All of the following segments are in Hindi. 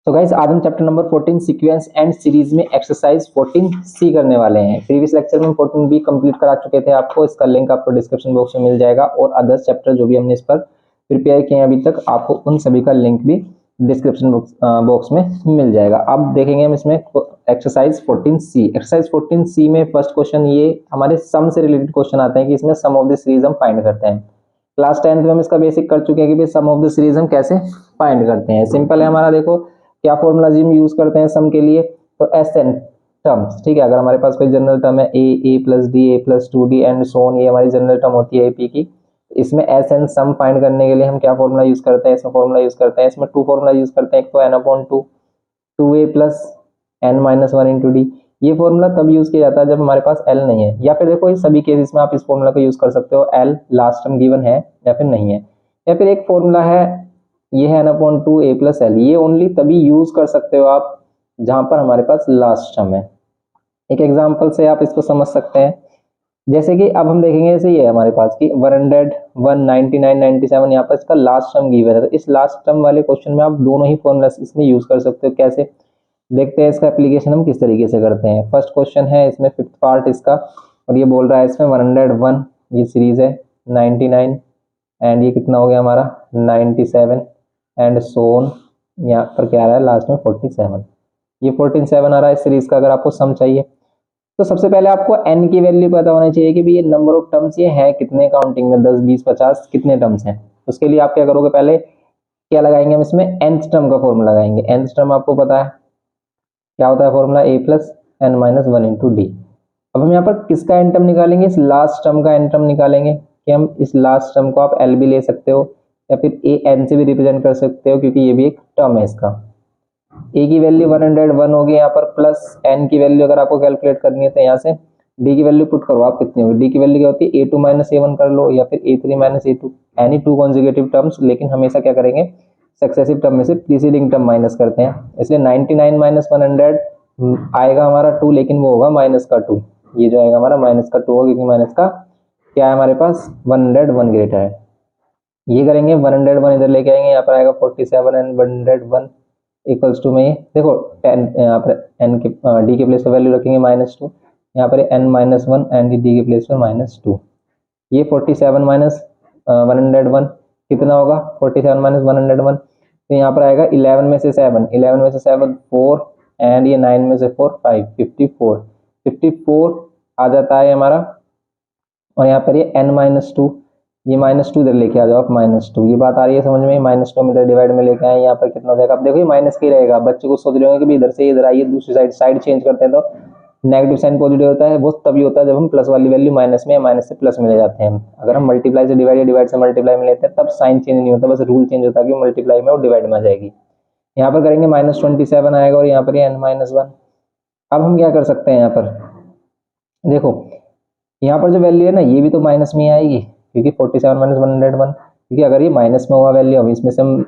तो गाइस आज हम chapter number 14 sequence and series में एक्सरसाइज 14 सी करने वाले हैं। प्रीवियस लेक्चर में 14 बी कंप्लीट करा चुके थे आपको, इसका लिंक आपको डिस्क्रिप्शन बॉक्स में मिल जाएगा और अदर्स चैप्टर जो भी हमने इस पर प्रिपेयर किए हैं अभी तक, आपको उन सभी का लिंक भी डिस्क्रिप्शन बॉक्स में मिल जाएगा। अब देखेंगे हम इसमें एक्सरसाइज 14 सी। एक्सरसाइज 14 सी में फर्स्ट क्वेश्चन ये हमारे सम से रिलेटेड क्वेश्चन आते हैं कि इसमें सम ऑफ द सीरीज हम फाइंड करते हैं। क्लास 10th में हम इसका बेसिक कर चुके हैं कि भाई सम ऑफ द सीरीज हम कैसे फाइंड करते हैं। सिंपल है हमारा, देखो क्या फॉर्मूला जी हम यूज करते हैं सम के लिए, तो एस एन टर्म्स, ठीक है। अगर हमारे पास कोई जनरल टर्म है a plus d, a plus 2d and so on, ये हमारी जनरल टर्म होती है एपी की। इसमें एस एन सम फाइंड करने के लिए हम क्या फॉर्मूला यूज करते हैं, इसमें फॉर्मूला यूज करते हैं, इसमें टू फॉर्मूला यूज करते हैं। एक तो n upon two, two a plus n minus one into d. ये फॉर्मूला तब यूज किया जाता है जब हमारे पास एल नहीं है, या फिर देखो इस सभी केसेस में आप इस फॉर्मूला को यूज कर सकते हो, एल लास्ट टर्म गिवन है या फिर नहीं है। या फिर एक फॉर्मूला है, ये है N upon to a plus L, ये ओनली तभी यूज कर सकते हो आप जहां पर हमारे पास लास्ट टर्म है। एक एग्जांपल से आप इसको समझ सकते हैं, जैसे कि अब हम देखेंगे, जैसे ये है हमारे पास की 100, 199, 97, यहाँ पर इसका लास्ट टर्म गिवन है। तो इस लास्ट टर्म वाले क्वेश्चन में आप दोनों ही फॉर्मूला इसमें यूज कर सकते हो। कैसे देखते हैं इसका एप्लीकेशन हम किस तरीके से करते हैं। फर्स्ट क्वेश्चन है, इसमें फिफ्थ पार्ट इसका, और ये बोल रहा है इसमें 101 ये सीरीज है, 99 एंड ये कितना हो गया हमारा 97 एंड सोन, यहाँ पर क्या आ रहा है लास्ट में 47, ये 47 आ रहा है इस सीरीज का। अगर आपको सम चाहिए तो सबसे पहले आपको n की वैल्यू पता होना चाहिए कि ये नंबर ऑफ टर्म्स ये है कितने काउंटिंग में, 10, 20, 50 कितने टर्म्स हैं। उसके लिए आप क्या करोगे, पहले क्या लगाएंगे हम इसमें nth टर्म का फॉर्मूला लगाएंगे। nth टर्म आपको पता है क्या होता है formula, a plus n minus one into d. अब हम यहाँ पर किसका एन टर्म निकालेंगे, इस लास्ट टर्म का एन टर्म निकालेंगे। कि हम इस लास्ट टर्म को आप एल भी ले सकते हो या फिर ए एन से भी रिप्रेजेंट कर सकते हो, क्योंकि ये भी एक टर्म है इसका। ए की वैल्यू 101 होगी यहाँ पर, प्लस एन की वैल्यू अगर आपको कैलकुलेट करनी है तो यहाँ से डी की वैल्यू पुट करो आप, कितनी होगी, डी की वैल्यू क्या होती है a2 माइनस a1 कर लो, या फिर a3 minus a2, any two consecutive terms. लेकिन हमेशा क्या करेंगे, सक्सेसिव टर्म में से प्रीसीडिंग टर्म माइनस करते हैं। इसलिए 99 माइनस 100 आएगा हमारा 2, लेकिन वो होगा माइनस का 2, ये जो आएगा हमारा माइनस का 2 होगा, क्योंकि माइनस का क्या है हमारे पास 101 ग्रेटर है। ये करेंगे 101 इधर लेके आएंगे, यहाँ पर आएगा 47 एंड 101 इक्वल्स टू में देखो 10, यहाँ पर एन के डी के प्लेस पर वैल्यू रखेंगे -2, यहाँ पर n minus one and D के प्लेस पर -2। ये 47 माइनस 101 कितना होगा, 47 माइनस 101, तो यहाँ पर आएगा 11 में से 7, 11 में से 7 4 एंड ये 9 में से 4 5, 54 आ जाता है हमारा। और यहाँ पर ये n माइनस टू, ये -2 इधर लेके आ जाओ आप, -2, ये बात आ रही है समझ में, -2 में इधर डिवाइड में लेके आए, यहाँ पर कितना हो जाएगा। अब देखो ये माइनस का ही रहेगा, बच्चे को सोच रहे होंगे कि इधर से इधर आइए, दूसरी साइड चेंज करते हैं तो नेगेटिव साइन पॉजिटिव होता है, वो तभी होता है जब हम प्लस वाली वैल्यू माइनस में या माइनस से प्लस में ले जाते हैं। अगर हम मल्टीप्लाई से डिवाइड या डिवाइड से मल्टीप्लाई में लेते हैं तब साइन चेंज नहीं होता, बस रूल चेंज होता है कि मल्टीप्लाई में और डिवाइड में आ जाएगी। यहाँ पर करेंगे -27 आएगा और यहाँ पर n-1। अब हम क्या कर सकते हैं, यहाँ पर देखो यहाँ पर जो वैल्यू है ना ये भी तो माइनस में ही आएगी, क्योंकि 47 माइनस 101, क्योंकि अगर ये माइनस में हुआ वैल्यू, अब इसमें से हम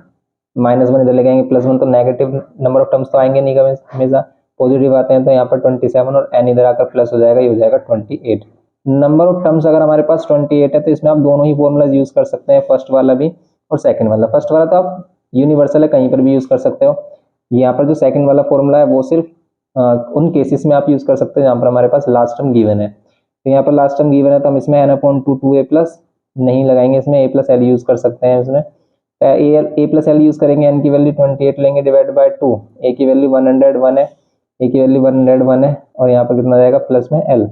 -1 इधर ले आएंगे +1, तो नेगेटिव नंबर ऑफ टर्म्स तो आएंगे नहीं, हमेशा पॉजिटिव आते हैं। तो यहाँ पर 27 और n इधर आकर प्लस हो जाएगा, ये हो जाएगा 28। नंबर ऑफ टर्म्स अगर हमारे पास 28 है तो इसमें आप दोनों ही फॉर्मूला यूज कर सकते हैं, फर्स्ट वाला भी और सेकंड वाला। फर्स्ट वाला तो आप यूनिवर्सल है, कहीं पर भी यूज कर सकते हो। यहाँ पर जो सेकंड वाला फॉर्मूला है वो सिर्फ उन केसेस में आप यूज कर सकते हैं जहाँ पर हमारे पास लास्ट टर्म गिवन है। तो यहाँ पर लास्ट टर्म गिवन है तो हम इसमें n/2 2a प्लस नहीं लगाएंगे, इसमें a प्लस एल यूज कर सकते हैं। इसमें ए प्लस एल यूज करेंगे, n की वैल्यू 28 लेंगे डिवाइड बाय 2, a की वैल्यू 101 है, a की वैल्यू 101 है, और यहाँ पर कितना जाएगा प्लस में l,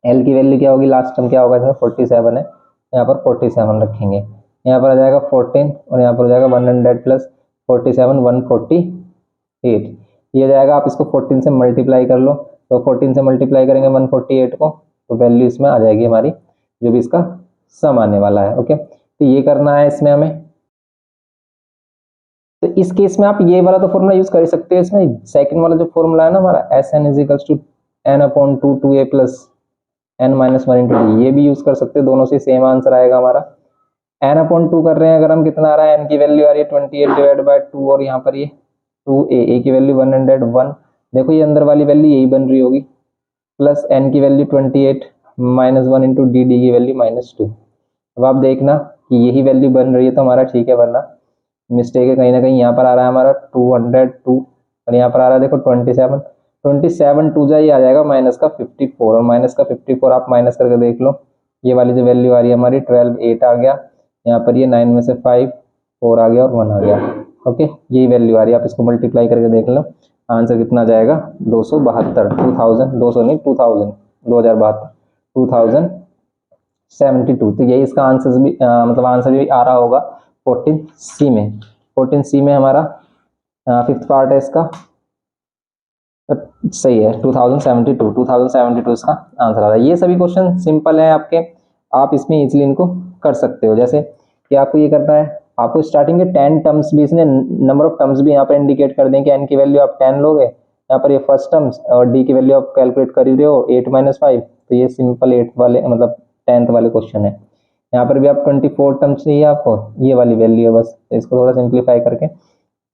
l की वैल्यू क्या होगी, लास्ट टर्म क्या होगा इसमें 47 है, यहाँ पर 47 रखेंगे, यहाँ पर आ जाएगा 14 और यहाँ पर हो जाएगा 100 प्लस 47 148, ये जाएगा। आप इसको 14 से मल्टीप्लाई कर लो, तो 14 से मल्टीप्लाई करेंगे 148 को, तो वैल्यू इसमें आ जाएगी हमारी, जो भी इसका सम आने वाला है। ओके, तो ये करना है इसमें हमें। तो इस केस में आप ये वाला तो फॉर्मूला यूज कर ही सकते हैं, इसमें सेकंड वाला जो फॉर्मूला है ना हमारा Sn is to n/2 2a plus n-1 into d, ये भी यूज कर सकते हैं, दोनों से सेम आंसर आएगा हमारा। n/2 कर रहे हैं अगर हम, कितना आ रहा है, n की वैल्यू आ रही है 28 डिवाइड बाय 2, और यहाँ पर ये 2a की वैल्यू 101, देखो ये अंदर वाली वैल्यू यही बन रही होगी, प्लस n की वैल्यू 28 -1 इंटू डी की वैल्यू -2। अब आप देखना कि यही वैल्यू बन रही है तो हमारा ठीक है, वरना मिस्टेक है कहीं ना कहीं, यहाँ पर आ रहा है हमारा 202 और यहाँ पर आ रहा है देखो 27, 27 टू जा ये आ जाएगा माइनस का 54 और माइनस का 54 आप माइनस करके देख लो, ये वाली जो वैल्यू आ रही है हमारी 12 8 आ गया, यहाँ पर ये 9 में से 5 4 आ गया और 1 आ गया। ओके, यही वैल्यू आ रही है, आप इसको मल्टीप्लाई करके देख लो, आंसर कितना जाएगा 272, 2000 200 नहीं 2000 2072 2072। तो यही इसका आंसर भी मतलब आंसर भी आ रहा होगा 14C में। 14C में हमारा फिफ्थ पार्ट है इसका, सही है 2072 इसका आंसर आ रहा है। ये सभी क्वेश्चन सिंपल है आपके, आप इसमें इजीली इनको कर सकते हो। जैसे कि आपको ये करना है, आपको स्टार्टिंग के 10 टर्म्स भी इसने नंबर ऑफ टर्म्स भी यहाँ पर इंडिकेट कर दें कि n की वैल्यू आप 10 लोगे, यहाँ पर ये फर्स्ट टर्म्स और d की वैल्यू आप कैलकुलेट कर ही रहे हो 8 - 5, तो ये सिंपल 8 वाले मतलब 10th वाले क्वेश्चन है। यहाँ पर भी आप 24 टर्म्स चाहिए आपको, ये वाली वैल्यू है बस, तो इसको थोड़ा सिंप्लीफाई करके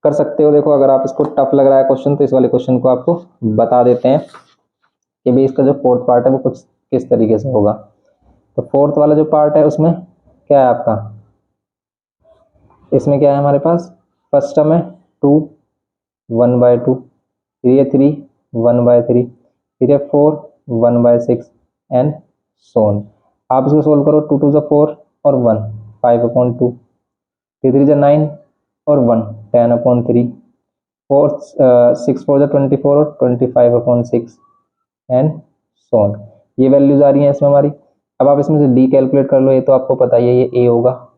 कर सकते हो। देखो अगर आप इसको टफ लग रहा है क्वेश्चन तो इस वाले क्वेश्चन को आपको बता देते हैं कि भाई इसका जो फोर्थ पार्ट है वो कुछ किस तरीके से होगा। तो फोर्थ वाला जो पार्ट है उसमें क्या है आपका, इसमें क्या है हमारे पास, फर्स्ट टर्म है 2 1/2, फिर ये 3 1/3, फिर ये 4 1/6 एंड सो ऑन। आप इसको सोल्व करो, 2 2 4 और 1 5/2, फिर 3 9 और 1 10/3, 4 6 4 24 और 25/6 एंड सो ऑन। ये वैल्यूज आ रही हैं इसमें हमारी। अब आप इसमें से डी कैलकुलेट कर लो, ये तो आपको पता ही है, ये ए होगा।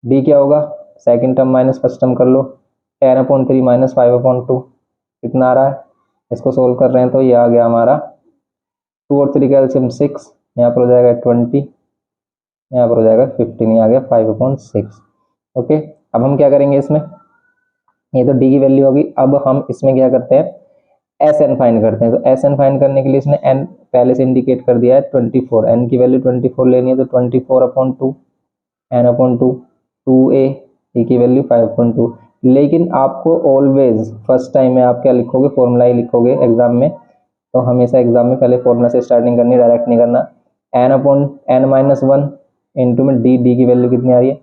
डी क्या होगा, second term minus first term कर लो, 10/3 - 5/2 कितना आ रहा है, इसको सोल्व कर रहे हैं तो ये आ गया हमारा 2 और 3 का एलसीएम 6, यहाँ पर हो जाएगा 20, यहाँ पर हो जाएगा 15, ये आ गया 5/6। ओके, अब हम क्या करेंगे इसमें, ये तो डी की वैल्यू होगी, अब हम इसमें क्या करते हैं, एस एन फाइंड करते हैं। तो एस एन फाइंड करने के लिए इसने एन पहले से इंडिकेट कर दिया है 24, एन की वैल्यू 24 लेनी है तो 24/2 n/2 2a, ए की वैल्यू 5/2। लेकिन आपको ऑलवेज फर्स्ट टाइम में आप क्या लिखोगे, फॉर्मूला ही लिखोगे एग्जाम में, तो हमेशा एग्जाम में पहले फॉर्मूला से स्टार्टिंग करनी, डायरेक्ट नहीं करना। n/n-1 इंटू में डी की वैल्यू कितनी आ रही है,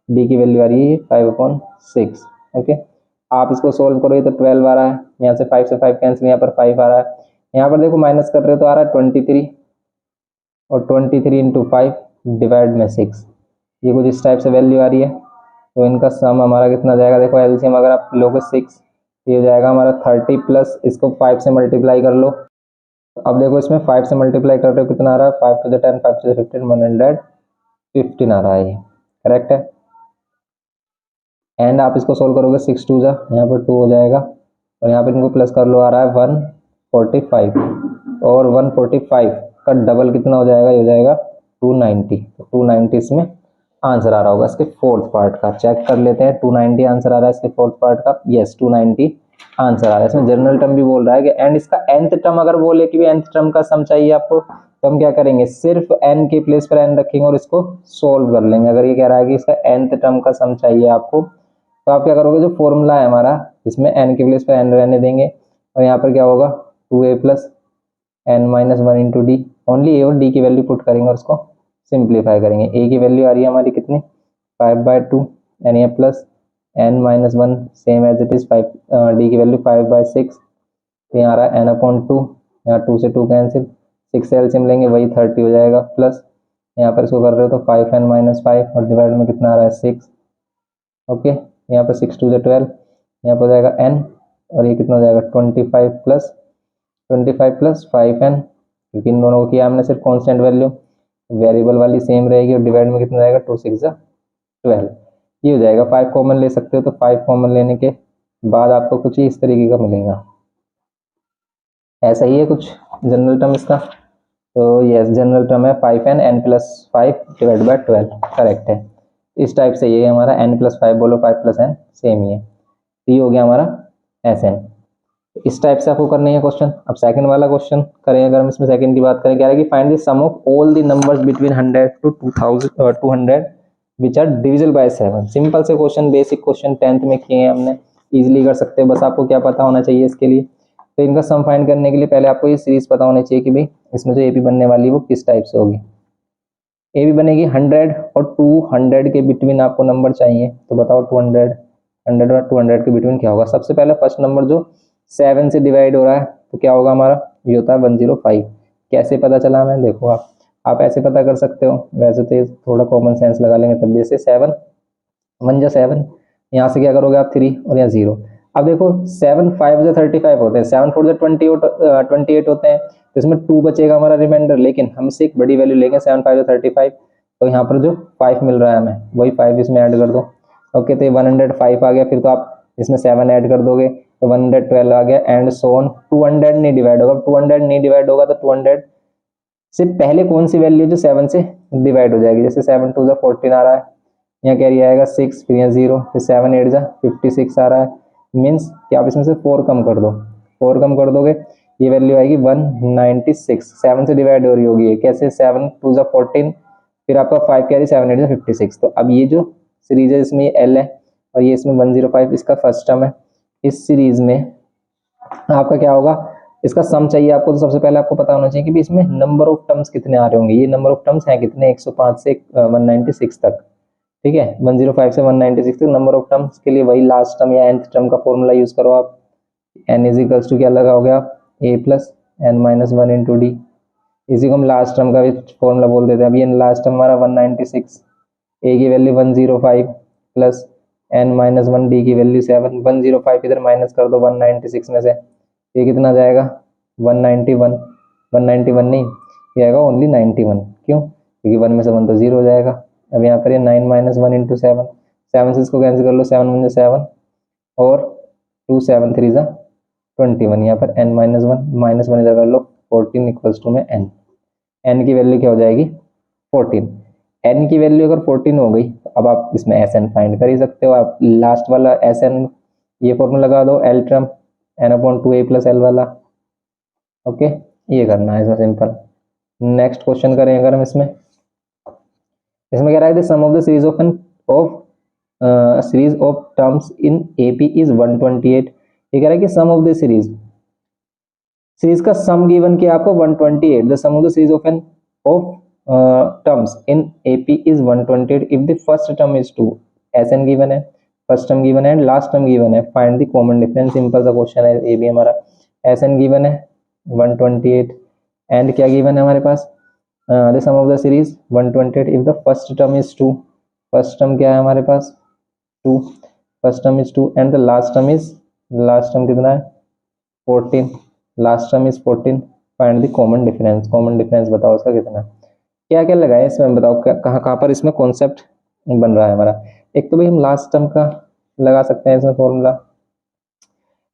डी की वैल्यू आ रही है 5/6। ओके, आप इसको सोल्व करोगे तो 12 आ रहा है, यहाँ से 5 से 5 कैंसिल, यहाँ पर 5 आ रहा है, यहाँ पर देखो माइनस कर रहे हो तो आ रहा है 23 और 23 इंटू 5 डिवाइड में 6, ये कुछ इस टाइप से वैल्यू आ रही है। तो इनका सम हमारा कितना जाएगा, देखो एलसीएम अगर आप लोगे 6, ये हो जाएगा हमारा 30 प्लस इसको 5 से मल्टीप्लाई कर लो। अब देखो इसमें 5 से मल्टीप्लाई कर रहे हो कितना आ रहा है, 5 to the 10 5 to the 15 115 आ रहा है, ये करेक्ट है। एंड आप इसको सोल्व करोगे 6 2 जा, यहाँ पर 2 हो जाएगा और यहाँ पर इनको प्लस कर लो, आ रहा है 145 और 145 का डबल कितना हो जाएगा, ये हो जाएगा 290। तो 290 इसमें आंसर आ रहा होगा इसके फोर्थ पार्ट का। चेक कर लेते हैं, 290 आंसर आ रहा है इसके फोर्थ पार्ट का, यस 290 आंसर आ रहा है। इसमें जनरल टर्म भी बोल रहा है कि एंड इसका nth टर्म अगर बोले कि nth टर्म का सम चाहिए आपको, तो हम क्या करेंगे, सिर्फ n के प्लेस पर n रखेंगे और इसको सोल्व कर लेंगे। अगर ये कह रहा है कि इसका nth टर्म का सम चाहिए आपको, तो आप क्या करोगे, जो फॉर्मूला है हमारा इसमें n के प्लेस पर n रहने देंगे और यहाँ पर क्या होगा 2a plus n-1 into D, only a और d की वैल्यू पुट करेंगे और उसको सिंप्लीफाई करेंगे। a की वैल्यू आ रही है हमारी कितनी 5/2 एंड ये plus n-1 same as it is 5, d की वैल्यू 5/6, तो यहाँ आ रहा है n/2, यहाँ 2 से 2 कैंसिल, 6 से एलसीएम लेंगे वही 30 हो जाएगा, प्लस यहाँ पर इसको कर रहे हो तो 5n-5 और डिवाइड में कितना आ रहा है 6। ओके, यहाँ पर 6 2 से 12, यहाँ पर हो जाएगा n और ये कितना हो जाएगा 25 प्लस 5n, क्योंकि इन दोनों को किया हमने सिर्फ कांस्टेंट वैल्यू, वेरिएबल वाली सेम रहेगी और डिवाइड में कितना जाएगा 2 6 12, ये हो जाएगा। 5 कॉमन ले सकते हो, तो 5 कॉमन लेने के बाद आपको कुछ ही इस तरीके का मिलेगा, ऐसा ही है कुछ जनरल टर्म इसका। तो यस जनरल टर्म है 5n n+5 divide by 12, correct है। इस टाइप से ये हमारा n+5 बोलो 5 + n सेम ही है, ये हो गया हमारा Sn। इस टाइप से आपको करना है क्वेश्चन। अब सेकंड वाला क्वेश्चन करें, अगर हम इसमें सेकंड की बात करें, क्या है कि find the sum of all the numbers between 100 to 200 which are divisible by 7। Simple से क्वेश्चन, बेसिक क्वेश्चन 10th में किए हैं हमने, इजीली कर सकते हैं, बस आपको क्या पता होना चाहिए इसके लिए। तो इनका सम फाइंड करने के लिए पहले आपको ये सीरीज पता होनी चाहिए कि भाई इसमें जो एपी बनने वाली है वो किस टाइप से होगी। ए भी बनेगी 100 और 200 के बिटवीन आपको नंबर चाहिए, तो बताओ 200, 100 और 200 के बिटवीन क्या होगा। सबसे पहले फर्स्ट नंबर जो 7 से डिवाइड हो रहा है तो क्या होगा हमारा, ये होता है 105। कैसे पता चला हमें, देखो आप ऐसे पता कर सकते हो, वैसे तो ये थोड़ा कॉमन सेंस लगा लेंगे तब। जैसे 7 1 जा 7, यहाँ से क्या करोगे आप 3 और यहाँ 0। अब देखो 7 5 जा 35 होते हैं, 7 4 जा 28 होते हैं, तो इसमें 2 बचेगा हमारा रिमाइंडर। लेकिन हम इससे एक बड़ी वैल्यू लेंगे 7 5 जा 35, तो यहाँ पर जो 5 मिल रहा है हमें वही 5 इसमें ऐड कर दो। ओके, तो ये 105 आ गया। फिर तो आप इसमें 7 ऐड कर दोगे तो 112 आ गया, एंड सो ऑन। 200 नहीं डिवाइड होगा, 200 नहीं डिवाइड होगा तो 200 से पहले कौन सी वैल्यू जो 7 से डिवाइड हो जाएगी। जैसे 7 2 जा 14 आ रहा है, यहाँ कैरी आएगा 6, फिर यहाँ 0, फिर 7 8 जा 56 आ रहा है। मीन्स कि आप इसमें से 4 कम कर दो, 4 कम कर दोगे ये वैल्यू आएगी 196। 7 से डिवाइड हो रही होगी ये, कैसे 7 2 जा 14, फिर आपका 5 कैरी 7 8 जा 56। तो अब ये जो सीरीज है इसमें एल है और ये इसमें 105 इसका फर्स्ट टर्म है। इस सीरीज में आपका क्या होगा, इसका सम चाहिए आपको, तो सबसे पहले आपको पता होना चाहिए कि भी इसमें नंबर ऑफ टर्म्स कितने आ रहे होंगे। ये नंबर ऑफ टर्म्स हैं कितने, 105 से 196 तक, ठीक है। 105 से 196 तक नंबर ऑफ टर्म्स के लिए वही लास्ट टर्म या nth टर्म का फॉर्मूला यूज करो आप। n इज इक्वल्स टू क्या लगाओगे आप, a plus n minus 1 into d. इसी को हम लास्ट टर्म का भी फॉर्मूला बोल देते हैं। अब ये लास्ट टर्म हमारा 196, a की value 105 plus n minus 1, D की वैल्यू 7। 105 इधर माइनस कर दो 196 में से, ये कितना जाएगा 191, 191 नहीं, ये आएगा ओनली 91। क्यों, क्योंकि 1 में से 1 तो 0 हो जाएगा। अब यहाँ पर ये 9 माइनस 1 इंटू 7, 7 से इसको कैंसिल कर लो, 7 1 जा 7 और 2 7 3 जा 21। यहाँ पर n माइनस 1, माइनस 1 इधर कर लो, 14 इक्वल्स टू में n की वैल्यू क्या हो जाएगी 14। n की वैल्यू अगर 14 हो गई तो अब आप इसमें Sn फाइंड कर ही सकते हो। आप लास्ट वाला Sn ये फॉर्मूला लगा दो, L term n/2a plus L वाला। ओके, ये करना है इसमें सिंपल। नेक्स्ट क्वेश्चन करें अगर हम इसमें कह रहा है sum of the series of n of series of terms in AP is 128। ये कह रहा है कि सम ऑफ द सीरीज का सम गिवन किया आपको 128। The sum of the series of n of terms in AP is 128 if the first term is 2। Sn given है, फर्स्ट टर्म गिवन है एंड लास्ट टर्म गिवन है, find the common difference. Simple सा क्वेश्चन है ये भी हमारा। Sn गिवन है 128 एंड क्या गिवन है हमारे पास, the sum of the series 128 if the first term is 2। First term क्या है हमारे पास 2, first term is 2 and the last term कितना है 14, last term is 14। Find the common difference, common difference बताओ उसका कितना। क्या क्या लगाए इसमें बताओ, कहाँ कहाँ पर इसमें कॉन्सेप्ट बन रहा है हमारा। एक तो भाई हम लास्ट टर्म का लगा सकते हैं इसमें फॉर्मूला।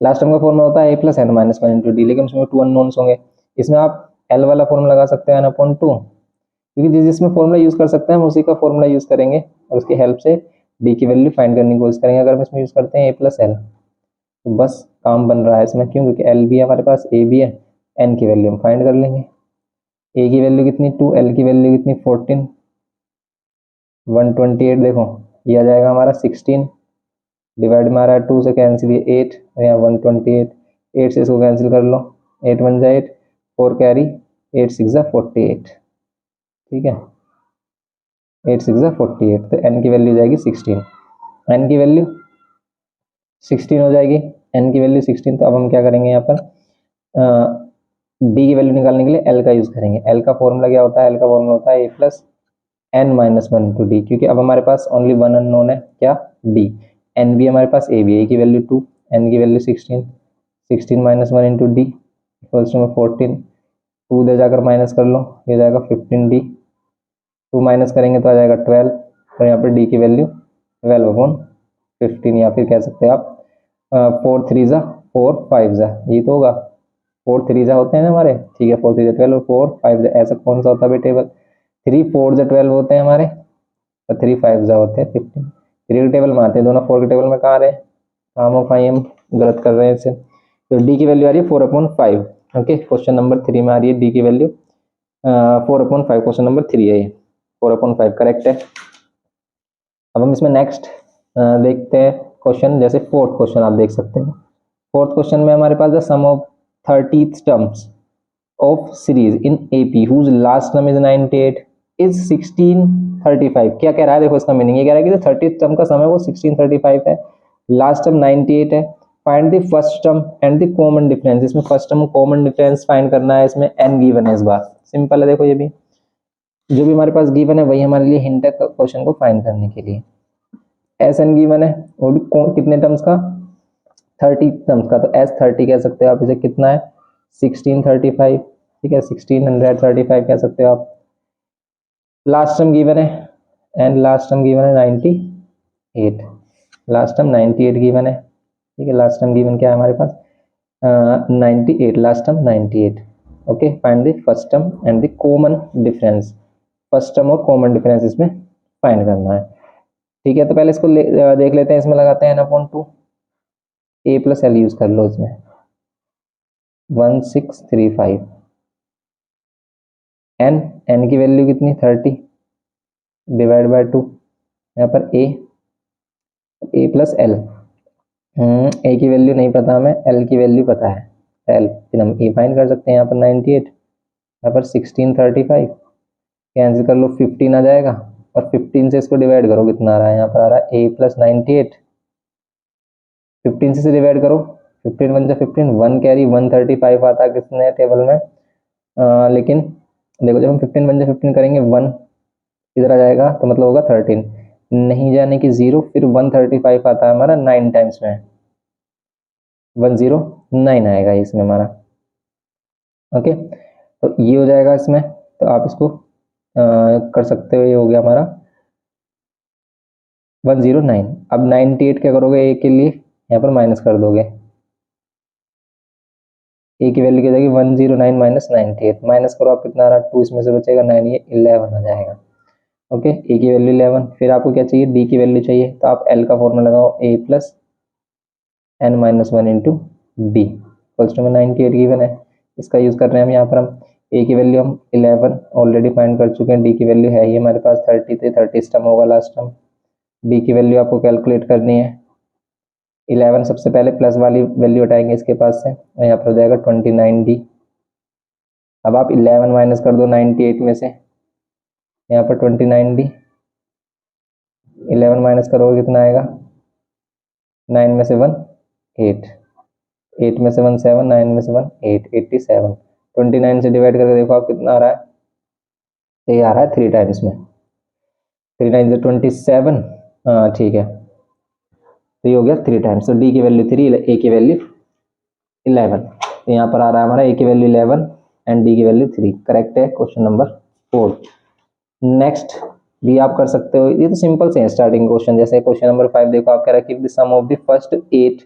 लास्ट टर्म का फॉर्मूला होता है a plus n minus 1 into d, लेकिन उसमें 2 अननोन्स होंगे। इसमें आप l वाला फॉर्मूला लगा सकते हैं n/2, क्योंकि जिसमें फॉर्मूला यूज कर सकते हैं हम उसी का फॉर्मूला यूज करेंगे और उसकी हेल्प से d की वैल्यू फाइंड करने की कोशिश करेंगे। अगर हम इसमें यूज करते हैं a प्लस एल तो बस काम बन रहा है इसमें। क्यों, क्योंकि l भी है हमारे पास, a भी है, n की वैल्यू हम फाइंड कर लेंगे। a की वैल्यू कितनी 2, l की वैल्यू कितनी 14, 128 देखो ये आ जाएगा हमारा 16, डिवाइड में आ रहा है 2 से कैंसिल ये 8, यहाँ 128, 8 से इसको कैंसिल कर लो, 8 1 जा 8, 4 कैरी 8 6 जा 48, ठीक है 8 6 जा 48। तो n की वैल्यू हो जाएगी 16, n की वैल्यू 16 हो जाएगी, n की वैल्यू 16। तो अब हम क्या करेंगे यहाँ पर d की वैल्यू निकालने के लिए l का यूज करेंगे। l का फॉर्मूला क्या होता है, l का फॉर्मूला होता है a plus n minus 1 into d, क्योंकि अब हमारे पास ओनली 1 अननोन है क्या d, n भी हमारे पास a भी है, a की वैल्यू 2, n की value 16, 16 minus 1 into d equals to 14, 2 दे जाकर माइनस कर लो, ये जाएगा 15d, 2 माइनस करेंगे तो आ जाएगा 12, और यहाँ पर d की वैल्यू 12/15, या फिर कह सकते हैं आप 4 3 जा 4 5 जा, ये तो होगा 4 3 जा होते हैं हमारे, ठीक है 4 3 जा 12 और 4 5 जा, ऐसा कौन सा होता है टेबल, 3 4 जा 12 होते हैं हमारे और 3 5 जा होते हैं 15। 3 के टेबल में आते हैं दोनों, 4 के टेबल में कहाँ रहे, कामों का हम गलत कर रहे हैं इसे। तो डी की वैल्यू आ रही है 4/5। ओके, क्वेश्चन नंबर 3 में आ रही है डी की वैल्यू 4/5, क्वेश्चन नंबर 3 है ये 4/5 करेक्ट है। अब हम इसमें नेक्स्ट देखते हैं क्वेश्चन, जैसे फोर्थ क्वेश्चन आप देख सकते हैं। फोर्थ क्वेश्चन में हमारे पास द सम ऑफ 30th टर्म्स of series in AP whose last term is 98 is 1635। क्या कह रहा है, देखो इसका मीनिंग ये कह रहा है कि जो 30th टर्म का सम है वो 1635 है, लास्ट टर्म 98 है। Find the first term and the common difference. इसमें first term common difference find करना है, इसमें n गिवन है इस बार। सिंपल है, देखो ये भी जो भी हमारे पास गिवन है वही हमारे लिए हिंट है क्वेश्चन को फाइंड करने के लिए। एस एन गिवन है, वो भी कितने टर्म्स का, 30 टर्म्स का, तो एस 30 कह सकते हो आप इसे, कितना है 1635, ठीक है 1635 कह सकते हो आप। लास्ट टर्म गिवन है एंड लास्ट टर्म गिवन है 98, लास्ट टर्म 98 गिवन है, ठीक है लास्ट टर्म गिवन क्या है हमारे पास 98, last term 98। Okay, find the first term and the common difference, first term और कॉमन डिफरेंस इसमें फाइंड करना है, ठीक है। तो पहले इसको देख लेते हैं, इसमें लगाते हैं n/2, a plus L use कर लो इसमें, 1635, n की वैल्यू कितनी 30 डिवाइड बाय 2, यहाँ पर a प्लस एल, ए की वैल्यू नहीं पता हमें, एल की वैल्यू पता है, एल फिर हम ए फाइंड कर सकते हैं। यहाँ पर 98, यहाँ पर 1635, कैंसिल कर लो 15 आ जाएगा, और 15 से इसको डिवाइड करो, कितना आ रहा है, यहाँ पर आ रहा है a प्लस 98, 15 से डिवाइड करो, 15 वन जा 15, 1 कैरी 135 आता है किसने टेबल में, लेकिन देखो जब हम 15 वन जा 15 करेंगे 1 इधर आ जाएगा तो मतलब होगा 13, नहीं जाने की 0, फिर 135 आता है हमारा 9 टाइम्स में, 109 आएगा इसमें हमारा। ओके, तो ये हो जाएगा इसमें, तो आप इसको कर सकते हो, ये हो गया हमारा 109। अब 98 क्या करोगे, ए के लिए यहाँ पर माइनस कर दोगे, ए की वैल्यू क्या जाएगी 109 माइनस 98, माइनस करो आप कितना आ रहा है 2, इसमें से बचेगा 9, ये 11 आ जाएगा। ओके, ए की वैल्यू 11, फिर आपको क्या चाहिए, डी की वैल्यू चाहिए, तो आप एल का फॉर्मूला लगाओ, a plus n minus 1 into d equals to में 98 गिवन है, इसका यूज कर रहे हैं हम। यहाँ पर हम ए की वैल्यू हम 11 ऑलरेडी फाइंड कर चुके हैं, डी की वैल्यू है ही हमारे पास 30 थे, 30 टर्म होगा लास्ट टर्म, डी की वैल्यू आपको कैलकुलेट करनी है, 11 सबसे पहले प्लस वाली वैल्यू हटाएंगे इसके पास से, और यहाँ पर हो जाएगा 29D। अब आप 11 माइनस कर दो 98 में से, यहाँ पर 29D, 11 माइनस करोगे कितना आएगा, 9 में से 1 8, 8 में से 1 7, 9 में से 1 8, 87, 29 से डिवाइड करके देखो आप कितना आ रहा है, तो ये आ रहा है 3 टाइम्स में, 3 9 से 27, हाँ ठीक है, तो ये हो गया 3 टाइम्स, तो डी की वैल्यू 3, ए की वैल्यू 11, तो यहाँ पर आ रहा है हमारा ए की वैल्यू 11 एंड डी की वैल्यू 3, करेक्ट है क्वेश्चन नंबर 4। नेक्स्ट भी आप कर सकते हो, ये तो सिंपल से है स्टार्टिंग क्वेश्चन, जैसे क्वेश्चन नंबर 5 देखो, आप कह रहा है keep the sum of the first 8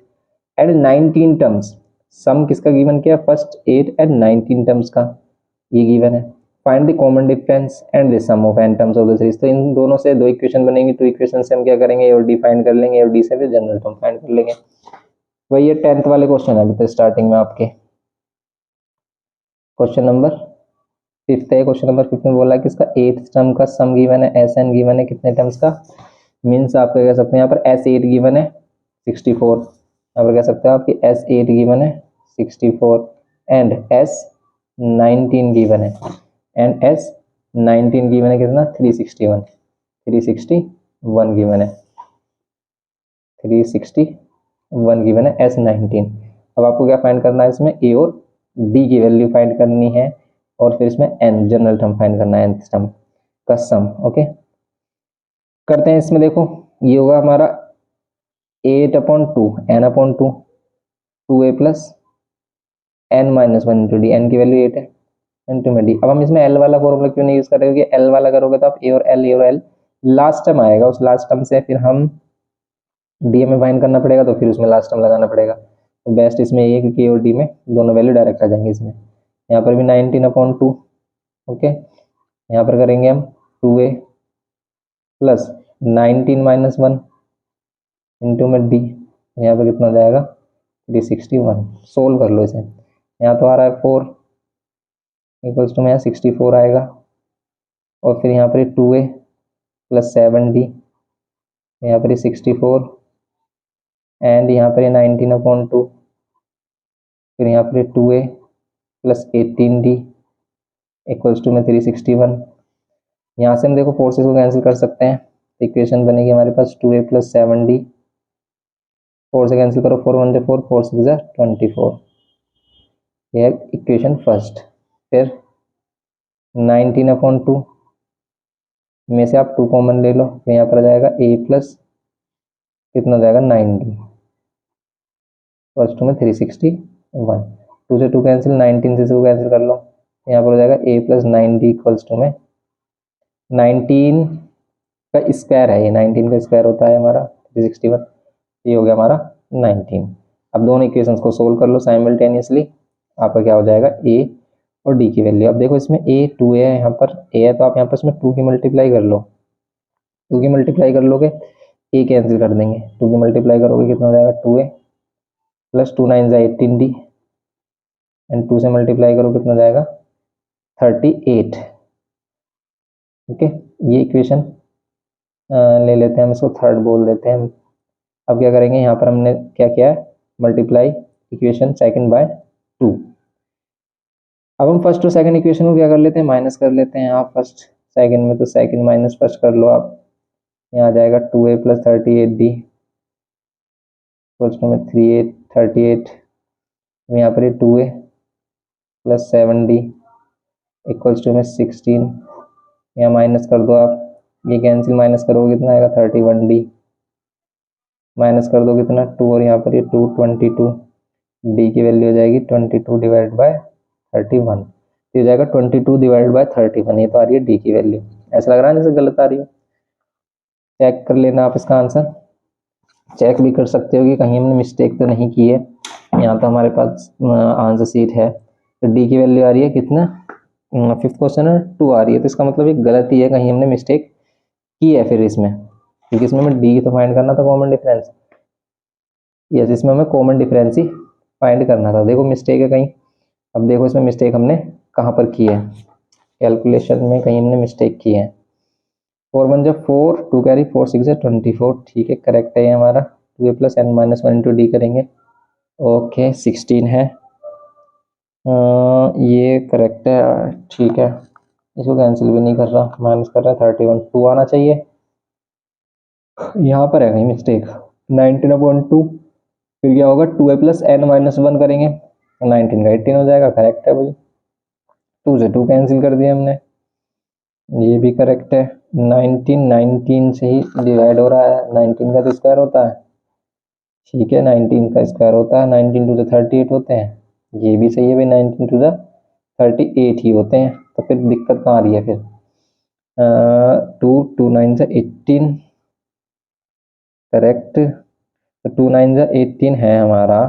and 19 terms, sum किसका गिवन किया, फर्स्ट 8 एंड 19 टर्म्स का ये गिवन है। Find the common difference and the sum of n terms of the series, तो इन दोनों से दो इक्वेशन बनेंगी, टू इक्वेशन से हम क्या करेंगे, ए और डी फाइंड कर लेंगे, और डी से फिर जनरल टर्म फाइंड कर लेंगे। वही ये 10th वाले क्वेश्चन है अभी तो स्टार्टिंग में आपके। क्वेश्चन नंबर 5 है, क्वेश्चन नंबर 5 में बोला है कि इसका 8th टर्म का सम गिवन है, एस एन गिवन है कितने टर्म्स का, मीन्स आप क्या कह सकते हैं, यहाँ पर S8 गिवन है 64, यहाँ पर कह सकते हैं आपकी S8 गिवन है 64 एंड S19 गिवन है, एंड S19 गिवन है कितना 361, 361 गिवन है, 361 गिवन है S19। अब आपको क्या फाइंड करना है, इसमें ए और डी की वैल्यू फाइंड करनी है, और फिर इसमें एन जनरल टर्म फाइंड करना है, nth टर्म का सम। ओके, करते हैं इसमें, देखो ये होगा हमारा 8/2 n/2 2a plus n minus 1 into d, n की वैल्यू 8 है इंटू में डी। अब हम इसमें एल वाला फॉर्मूला क्यों नहीं यूज कर रहे, क्योंकि एल वाला करोगे तो आप ए और एल लास्ट टर्म आएगा, उस लास्ट टर्म से फिर हम डी में फाइंड करना पड़ेगा, तो फिर उसमें लास्ट टर्म लगाना पड़ेगा, तो बेस्ट इसमें ये, क्योंकि ए और डी में दोनों वैल्यू डायरेक्ट आ जाएंगे इसमें। यहाँ पर भी 19/2, ओके, यहाँ पर करेंगे हम 2a प्लस 19 माइनस 1 इंटू में डी, यहाँ पर कितना हो जाएगा 361, सोल्व कर लो इसे, यहाँ तो आ रहा है 4 इक्वल्स टू में यहाँ 64 आएगा, और फिर यहाँ पर 2a प्लस 7d, यहाँ पर 64 एंड यहाँ पर 19/2, फिर यहाँ पर 2a plus 18d equals to में 361, यहाँ से हम देखो फोर्सेस को कैंसिल कर सकते हैं, इक्वेशन बनेगी हमारे पास 2a + 7d, 4 से कैंसिल करो, 4 1 4, 4 6 24, ये है इक्वेशन फर्स्ट। फिर 19/2 में से आप 2 कॉमन ले लो, तो यहाँ पर आ जाएगा a प्लस कितना हो जाएगा 9d, फर्स्ट में 361, 2 से 2 कैंसिल, 19 से 2 कैंसिल कर लो, यहाँ पर हो जाएगा a + 9d इक्वल्स टू में 19 का स्क्वायर है, ये 19 का स्क्वायर होता है हमारा 361, ये हो गया हमारा 19। अब दोनों इक्वेशंस को सोल्व कर लो साइमल्टेनियसली, आपका क्या हो जाएगा a और d की वैल्यू। अब देखो इसमें a 2a है, यहाँ पर a है, तो आप यहाँ पर इसमें 2 की मल्टीप्लाई कर लो, 2 की मल्टीप्लाई कर लोगे a कैंसिल कर देंगे, 2 की मल्टीप्लाई करोगे कितना हो जाएगा 2a प्लस 2 9 18d, एंड 2 से मल्टीप्लाई करो कितना हो जाएगा 38। ओके, ये इक्वेशन ले लेते हैं हम, इसको थर्ड बोल देते हैं हम। अब क्या करेंगे, यहाँ पर हमने क्या किया है, मल्टीप्लाई इक्वेशन सेकंड बाय 2। अब हम फर्स्ट और सेकंड इक्वेशन को क्या कर लेते हैं, माइनस कर लेते हैं। आप फर्स्ट सेकंड में तो सेकंड माइनस फर्स्ट कर लो आप, यहाँ आ जाएगा 2a + 38d फर्स्ट में 38, यहाँ पर 2a + 7d इक्वल्स टू में 16, यहाँ माइनस कर दो आप, ये कैंसिल, माइनस करोगे कितना आएगा 31d, माइनस कर दो कितना 2, और यहाँ पर ये 2 22, d की वैल्यू हो जाएगी 22 डिवाइड बाय 31, तो हो जाएगा 22 डिवाइड बाय 31, ये तो आ रही है d की वैल्यू। ऐसा लग रहा है जैसे गलत आ रही है, चेक कर लेना आप इसका आंसर, चेक भी कर सकते हो कि कहीं हमने मिस्टेक तो नहीं की है। यहाँ तो हमारे पास आंसर सीट है, तो डी की वैल्यू आ रही है कितना, फिफ्थ क्वेश्चन है 2 आ रही है, तो इसका मतलब ये गलत ही है, कहीं हमने मिस्टेक की है फिर इसमें, क्योंकि इसमें हमें डी तो फाइंड करना था कॉमन डिफरेंस, यस इसमें हमें कॉमन डिफरेंस ही फाइंड करना था। देखो मिस्टेक है कहीं, अब देखो इसमें मिस्टेक हमने कहाँ पर की है, कैलकुलेशन में कहीं हमने मिस्टेक की है। 4 1 जा 4, 2 कैरी 4 6 जा 24, ठीक है करेक्ट है ये हमारा। 2a + n - 1 इंटू डी करेंगे, ओके 16 है, ये करेक्ट है, ठीक है, इसको कैंसिल भी नहीं कर रहा, माइनस कर रहा है 31, 2 आना चाहिए, यहाँ पर है कहीं मिस्टेक, 19/2, फिर क्या होगा 2a + n - 1 करेंगे, 19 का 18 हो जाएगा, करेक्ट है भाई, 2 से 2 कैंसिल कर दिया हमने, ये भी करेक्ट है। 19 से ही डिवाइड हो रहा है, 19 का तो स्क्वायर होता है, ठीक है 19 का स्क्वायर होता है, 19 2 × 38 होते हैं, ये भी सही है भाई, 19 2 × 38 ही होते हैं, तो फिर दिक्कत कहाँ आ रही है फिर, 2 2 9 × 18 करेक्ट, तो 2 9 × 18 है हमारा,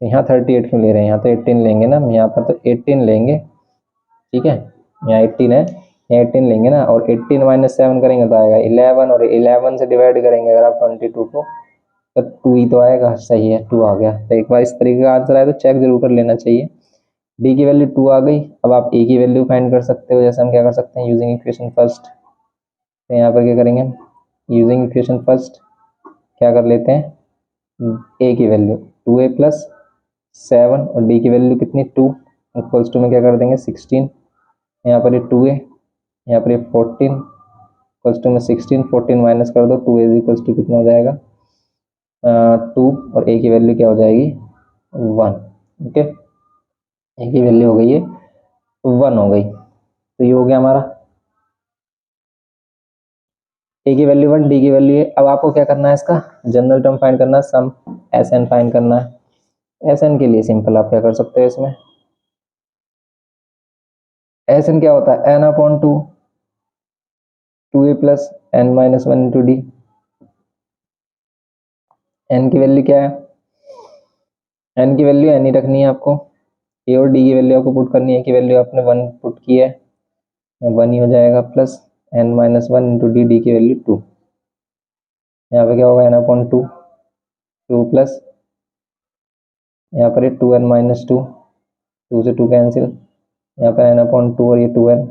यहाँ 38 क्यों ले रहे हैं, यहाँ तो 18 लेंगे ना, यहाँ पर तो 18 लेंगे, ठीक है यहाँ 18 है, यहाँ 18 लेंगे ना, और 18 - 7 करेंगे तो आएगा 11, और 11 से डिवाइड करेंगे अगर आप 22 को तो 2 ही तो आएगा, सही है 2 आ गया। तो एक बार इस तरीके का आंसर आए तो चेक जरूर कर लेना चाहिए। डी की वैल्यू 2 आ गई, अब आप ए की वैल्यू फाइंड कर सकते हो, जैसे हम क्या कर सकते हैं, यूजिंग इक्वेशन फर्स्ट, तो यहाँ पर क्या करेंगे, यूजिंग इक्वेशन फर्स्ट क्या कर लेते हैं, ए की वैल्यू 2a + 7 और डी की वैल्यू कितनी 2 इक्वल्स टू में क्या कर देंगे 16, यहाँ पर ये 2a, यहाँ पर ये 14 इक्वल्स टू में 16, 14 माइनस कर दो, 2a इक्वल्स टू कितना हो जाएगा 2, और a की वैल्यू क्या हो जाएगी 1, ओके a की वैल्यू हो गई है 1 हो गई, तो ये हो गया हमारा a की वैल्यू 1, डी की वैल्यू है। अब आपको क्या करना है, इसका जनरल टर्म फाइंड करना है, सम एस एन फाइंड करना है। एस एन के लिए सिंपल आप क्या कर सकते हो, इसमें एस एन क्या होता है, n/2 2a + n - 1 into d, n की वैल्यू क्या है, एन की वैल्यू एन ही रखनी है आपको, ए और डी की वैल्यू आपको पुट करनी है, की वैल्यू आपने 1 पुट की है, 1 ही हो जाएगा, plus n - 1 into d, d की वैल्यू 2, यहाँ पे क्या होगा n/2 2 प्लस यहाँ पर 2n - 2, 2 से 2 कैंसिल, यहाँ पर n/2 और ये 2n,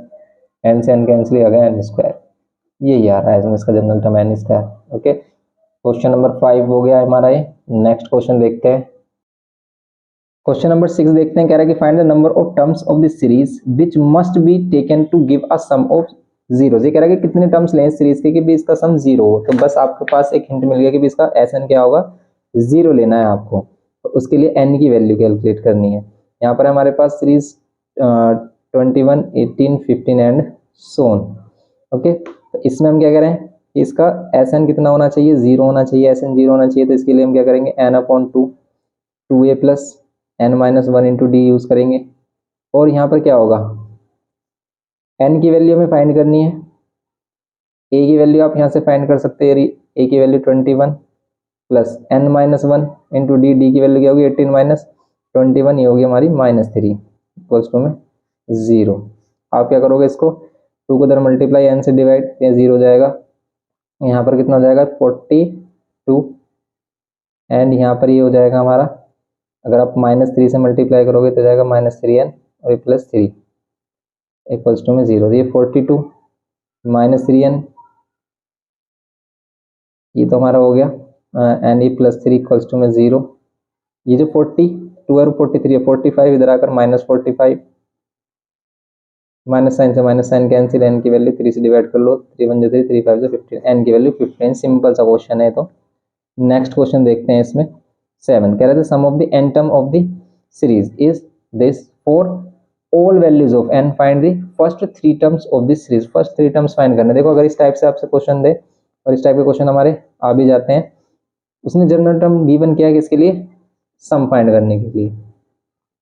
n से n कैंसिल ही आ गया n², ये आ रहा है इसमें इसका general term n²। Okay, question number 5 हो गया हमारा ये। नेक्स्ट क्वेश्चन देखते हैं, क्वेश्चन नंबर 6 देखते हैं, कह रहा है कि find the number of terms of this series which must be taken to give a sum of zero. ये कह रहा है कि कितने टर्म्स लें सीरीज के कि भी इसका सम जीरो हो, तो बस आपके पास एक हिंट मिल गया कि भी इसका एसएन क्या होगा, जीरो लेना है आपको। तो उसके लिए एन की वैल्यू कैलकुलेट करनी है। यहाँ पर हमारे पास सीरीज 21, 18, 15 एंड सोन। ओके, तो इसमें हम क्या करें कि इसका एसएन कितना होना चाहिए, जीरो होना चाहिए, एसएन जीरो होना चाहिए। तो इसके लिए हम क्या करेंगे, n upon two, 2a plus n minus one into d use करेंगे। और यहाँ पर क्या होगा, एन की वैल्यू हमें फाइंड करनी है। ए की वैल्यू आप यहाँ से फाइंड कर सकते हैं, ए की value 21 plus n minus one into d, d की वैल्यू क्या होगी 18 माइनस 21, ये होगी हमारी -3 इक्वल्स टू में जीरो। आप क्या करोगे, इसको 2 को इधर मल्टीप्लाई एन से डिवाइड, ये जीरो हो जाएगा। यहाँ पर कितना हो जाएगा 42 एंड यहाँ पर ये हो जाएगा हमारा, अगर आप -3 से मल्टीप्लाई करोगे तो जाएगा -3n और +3 इक्वल्स टू में जीरो। ये 42 -3n, ये तो हमारा हो गया, एंड ये +3 इक्वल्स टू में जीरो। ये जो 42 और 43 है, 45 इधर आकर -45, माइनस साइन से माइनस साइन कैंसिल, एन की वैल्यू 3 से डिवाइड कर लो, 3 1 3, 3 5 15, एन की वैल्यू 15। सिंपल सा क्वेश्चन है। तो नेक्स्ट क्वेश्चन देखते हैं। इसमें 7 कह रहे थे sum of the n term of the series is this for all values of n find the first 3 terms of this series. First 3 terms find करने। देखो अगर इस टाइप से आपसे क्वेश्चन दे, और इस टाइप के क्वेश्चन हमारे आ भी जाते हैं, उसने जनरल टर्म गिवन किया है किसके लिए, सम फाइंड करने के लिए।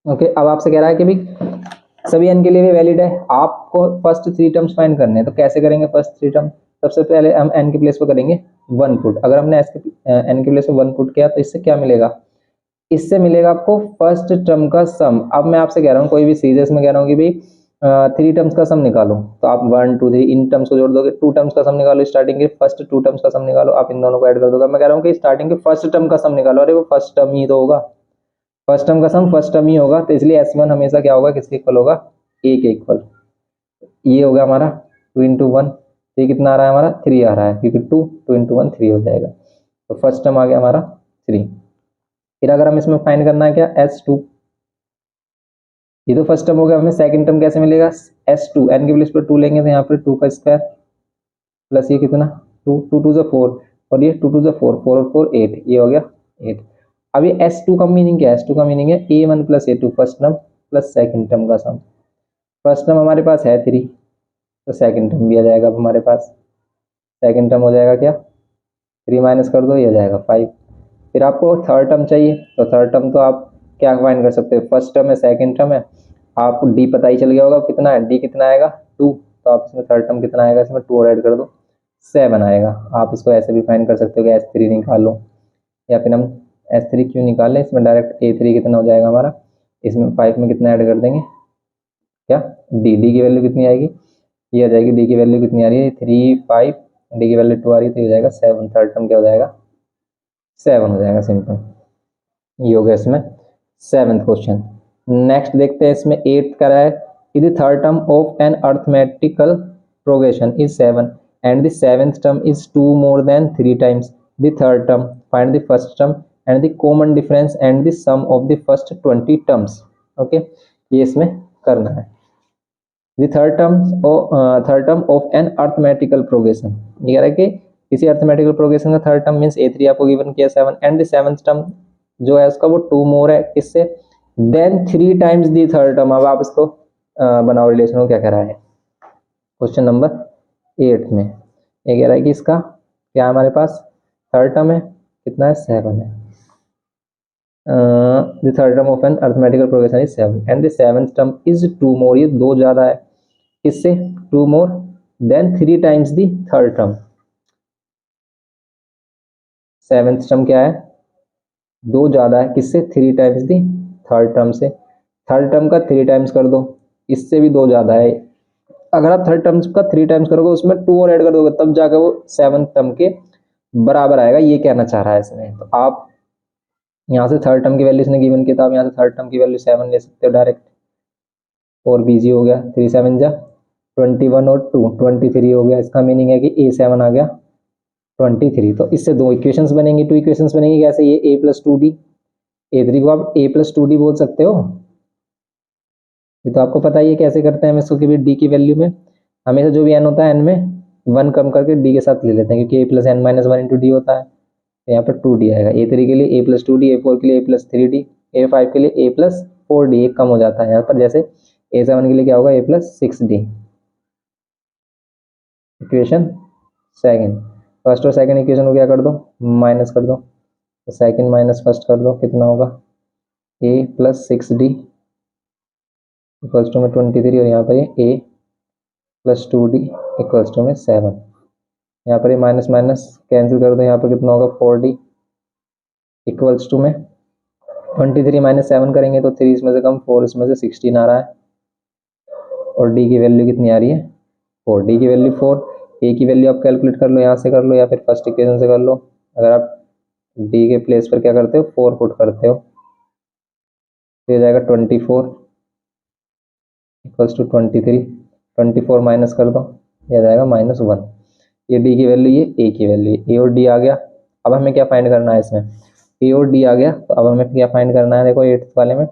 ओके, अब आपसे कह रहा है कि भाई सभी एन के लिए भी वैलिड है, आपको फर्स्ट 3 टर्म्स फाइंड करने हैं। तो कैसे करेंगे फर्स्ट 3 टर्म, सबसे पहले हम एन के प्लेस पर करेंगे 1 पुट। अगर हमने एन के प्लेस पर 1 पुट किया तो इससे क्या मिलेगा, इससे मिलेगा आपको फर्स्ट टर्म का सम। अब मैं आपसे कह रहा हूँ कोई भी सीरीज में कह रहा हूँ कि भाई 3 टर्म्स का सम निकालो, तो आप 1 2 3 इन टर्म्स को जोड़ दोगे, 2 टर्म्स का सम निकालो, स्टार्टिंग के फर्स्ट 2 टर्म्स का सम निकालो, आप इन दोनों को ऐड कर दोगे। मैं कह रहा हूँ कि स्टार्टिंग के फर्स्ट टर्म का सम निकालो, अरे वो फर्स्ट टर्म ही तो होगा, फर्स्ट टर्म का सम फर्स्ट टर्म ही होगा। तो इसलिए S1 हमेशा क्या होगा, किसके इक्वल होगा, ए के इक्वल। ये होगा हमारा 2 इंटू 1, ये कितना आ रहा है हमारा 3 आ रहा है, क्योंकि 2 इंटू 1 3 हो जाएगा। तो फर्स्ट टर्म आ गया हमारा 3। फिर अगर हम इसमें फाइंड करना है क्या, S2, ये तो फर्स्ट टर्म हो गया। हमें सेकंड टर्म कैसे मिलेगा, S2 एन के प्लेस पर 2 लेंगे, तो यहाँ पर 2 का स्क्वायर प्लस ये कितना 2, 2 2 4, और ये 2 2 4, 4 और 4 8, ये हो गया 8। अब ये S2 का मीनिंग क्या है, S2 का मीनिंग है A1 plus A2 first term plus second term का सम। फर्स्ट टर्म हमारे पास है 3, तो सेकंड टर्म भी आ जाएगा अब हमारे पास। सेकंड टर्म हो जाएगा क्या, 3 माइनस कर दो, ये आ जाएगा 5। फिर आपको थर्ड टर्म चाहिए, तो थर्ड टर्म तो आप क्या फाइंड कर सकते हो, फर्स्ट टर्म है सेकंड टर्म है, आपको डी पता ही चल गया होगा कितना है, डी कितना आएगा 2, तो आप इसमें थर्ड टर्म कितना आएगा, इसमें 2 और ऐड कर दो 7 आएगा। आप इसको ऐसे भी फाइंड कर सकते हो कि S3 निकालो, या फिर हम S3 क्यों निकालें, इसमें डायरेक्ट A3 कितना हो जाएगा हमारा, इसमें 5 में कितना ऐड कर देंगे क्या, डी की वैल्यू कितनी आएगी, ये आ जाएगी, डी की वैल्यू कितनी आ रही है 3 5, डी की वैल्यू 2 आ रही है, तो ये हो जाएगा 7। थर्ड टर्म क्या हो जाएगा 7 हो जाएगा, सिंपल। ये हो गया इसमें 7th क्वेश्चन। नेक्स्ट देखते हैं, इसमें 8th करा है कि the third term of an arithmetical progression is 7 and the 7th term is 2 more than 3 times the third term, find the first term and the common difference and the sum of the first 20 terms. Okay, ये इसमें करना है। The third term of an arithmetical progression, ये कह रहा है कि किसी अरिथमेटिकल प्रोग्रेशन का थर्ड टर्म मींस A3 आपको गिवन किया 7, एंड द 7th टर्म जो है उसका वो 2 मोर है, किससे, than 3 times the third term. अब आप इसको बनाओ रिलेशन को, क्या कह रहा है क्वेश्चन नंबर 8 में, ये कह रहा है कि इसका क्या है, हमारे पास थर्ड टर्म है कितना है 7 है, the third term of an arithmetical progression is 7 and the 7th term is 2 more, ये 2 ज्यादा है, किससे 2 more than 3 times the third term. 7th term क्या है, 2 ज्यादा है, किससे 3 टाइम्स दी थर्ड टर्म से। थर्ड टर्म का 3 टाइम्स कर दो, इससे भी 2 ज्यादा है। अगर आप थर्ड टर्म्स का 3 टाइम्स करोगे, उसमें 2 और ऐड कर दोगे, तब जाकर वो 7th टर्म के बराबर आएगा, ये कहना चाह रहा है इसमें। तो आप यहाँ से थर्ड टर्म की वैल्यू इसने गिवन की, तो आप यहाँ से थर्ड टर्म की वैल्यू 7 ले सकते हो डायरेक्ट, और बीजी हो गया 3 7 जा 21 और 2 23 हो गया। इसका मीनिंग है कि A7 आ गया 23। तो इससे 2 इक्वेशंस बनेंगी, 2 इक्वेशंस बनेंगी कैसे, ये A प्लस 2D, A3 को आप A प्लस 2D बोल सकते हो, ये तो आपको पता ही है कैसे करते हैं हम इसको, कि डी की वैल्यू में हमेशा जो भी n होता है n में 1 कम करके d के साथ ले लेते हैं, क्योंकि a plus n minus one into d होता है। तो यहाँ पर 2d आएगा। a3 के लिए a प्लस 2d, a4 के लिए a प्लस 3d, a5 के लिए a प्लस 4d, एक कम हो जाता है यहाँ पर। जैसे a7 के लिए क्या होगा, a plus 6d। Equation second, first और सेकंड इक्वेशन को क्या कर दो, माइनस कर दो। तो सेकंड माइनस फर्स्ट कर दो, कितना होगा, a plus 6d equals to में 23, और यहाँ पर ये a plus 2d equals to में 7। यहाँ पर ये माइनस माइनस कैंसिल कर दो, यहाँ पर कितना होगा 4d इक्वल्स टू में 23 माइनस 7 करेंगे तो 3 इसमें से कम, 4 इसमें से 16 आ रहा है, और d की वैल्यू कितनी आ रही है 4, d की वैल्यू 4। a की वैल्यू आप कैलकुलेट कर लो, यहाँ से कर लो या फिर फर्स्ट इक्वेशन से कर लो। अगर आप d के प्लेस पर क्या करते हो, 4 पुट करते हो तो ये जाएगा 24 इक्वल्स टू 23। 24 माइनस कर दो, यह जाएगा -1। ये d की वैल्यू, ये a की वैल्यू, a और d आ गया। अब हमें क्या फाइंड करना है इसमें, a और d आ गया, तो अब हमें क्या फाइंड करना है, देखो 8th वाले में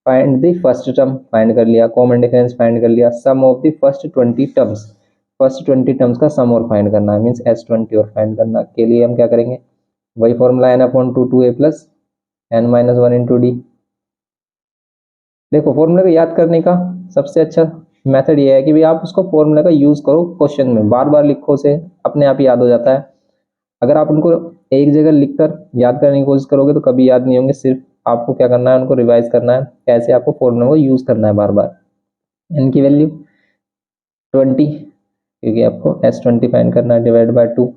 find the first term find कर लिया, कॉमन डिफरेंस फाइंड कर लिया, sum of the first 20 terms, first 20 terms का सम और फाइंड करना है, मीन्स S20 और फाइंड करना के लिए हम क्या करेंगे, वही formula n/2 a plus n minus 1 into D. देखो फॉर्मूले को याद करने का सबसे अच्छा मेथड ये है कि भाई आप उसको फॉर्मूले का यूज करो क्वेश्चन में, बार बार लिखो, से अपने आप याद हो जाता है। अगर आप उनको एक जगह लिखकर याद करने की कोशिश करोगे तो कभी याद नहीं होंगे। सिर्फ आपको क्या करना है, उनको रिवाइज करना है, कैसे आपको फॉर्मूले को यूज करना है बार बार। n की वैल्यू 20, क्योंकि आपको S20 फाइंड करना है, डिवाइड बाय 2,